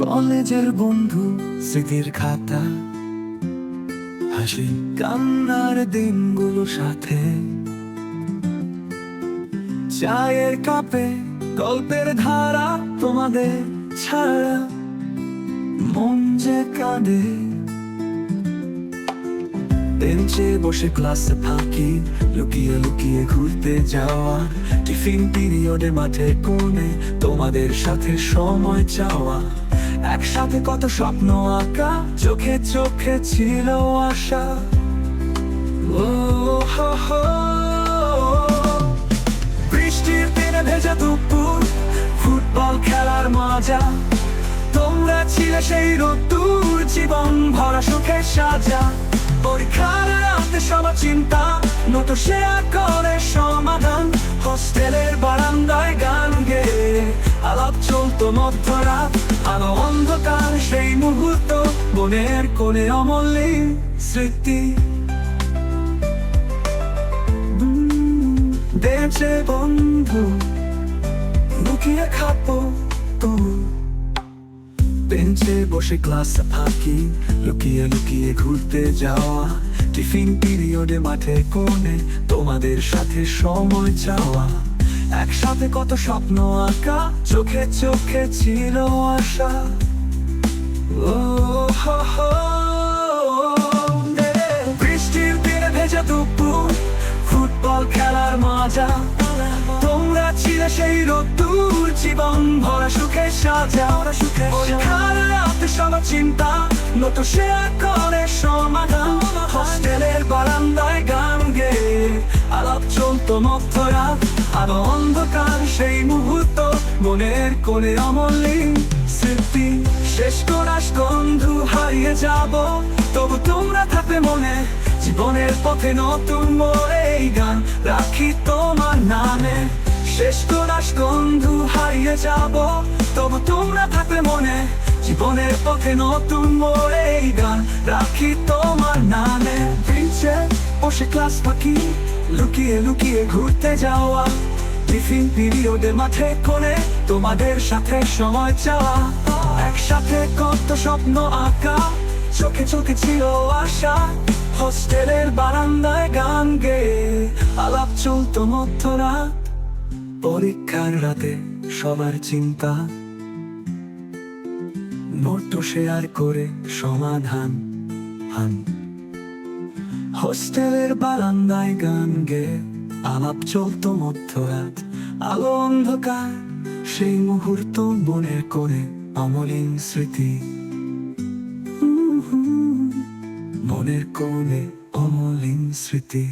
কলেজের বন্ধু, স্মৃতির খাতা, হাসি কান্নার দিনগুলো সাথে, চায়ের কাপে গল্পের ধারা, তোমাদের ছাড়া মন যে কাঁদে। বেঞ্চে বসে ক্লাসে ফাঁকি, লুকিয়ে লুকিয়ে ঘুরতে যাওয়া, টিফিন পিরিয়ডে মাঠে কোণে তোমাদের সাথে সময় চাওয়া, একসাথে কত স্বপ্ন আঁকা, চোখে চোখে ছিল আশা। ও হো হো, বৃষ্টির দিনে ভেজা দুপুর, ফুটবল খেলার মজা, তোমরা ছিলে সেই রোদ্দুর, জীবন ভরা সুখে সাজা। পরীক্ষার রাতে সবার চিন্তা, নোট শেয়ার করে সমাধান, হোস্টেলের বারান্দায় গান গেয়ে আলাপ চলতো মধ্যরাত, আলো অন্ধকার সেই মুহূর্ত, মনের কোণে অমলিন স্মৃতি। বেঁচে বন্ধু, লুকিয়ে খাবো তো, বেঞ্চে বসে ক্লাসে ফাঁকি, লুকিয়ে লুকিয়ে ঘুরতে যাওয়া, টিফিন পিরিয়ডে মাঠে কোণে তোমাদের সাথে সময় চাওয়া, একসাথে কত স্বপ্ন আঁকা, চোখে চোখে ছিল আশা। ও হো হো, বৃষ্টির দিনে ভেজা দুপুর, ফুটবল খেলার মজা, তোমরা ছিলে সেই রোদ্দুর, জীবন ভরা সুখে সাজা। পরীক্ষার রাতে সবার চিন্তা, নোট শেয়ার করে সমাধান, হোস্টেলের বারান্দায় গান গেয়ে আলাপ চলতো মধ্যরাত, আলো অন্ধকার সেই মুহূর্ত, মনের কোণে অমলিন স্মৃতি। শেষ করাস বন্ধু, হারিয়ে যাব, তবু তোমরা থাকবে মনে, জীবনের পথে নতুন মোড়ে এই গান রাখি তোমার নামে। শেষ করাস বন্ধু, হারিয়ে যাব, তবু তোমরা থাকবে মনে, জীবনের পথে নতুন মোড়ে এই গান রাখি তোমার নামে। বেঞ্চে বসে ক্লাস ফাঁকি, লুকিয়ে লুকিয়ে ঘুরতে যাওয়া, টিফিন পিরিয়ডে মাঠে কোণে তোমাদের সাথে সময় চাওয়া, একসাথে কত স্বপ্ন আঁকা, চোখে চোখে ছিল আশা, হোস্টেলের বারান্দায় গান গেয়ে আলাপ চলতো মধ্যরাত, পরীক্ষার রাতে সবার চিন্তা, নোট শেয়ার করে সমাধান, হোস্টেলের বারান্দায় গান গেয়ে আলাপ চলতো মধ্যরাত, আলো অন্ধকার সেই মুহূর্ত, মনের করে অমলিন স্মৃতি। মনের কোণে অমলিন স্মৃতি।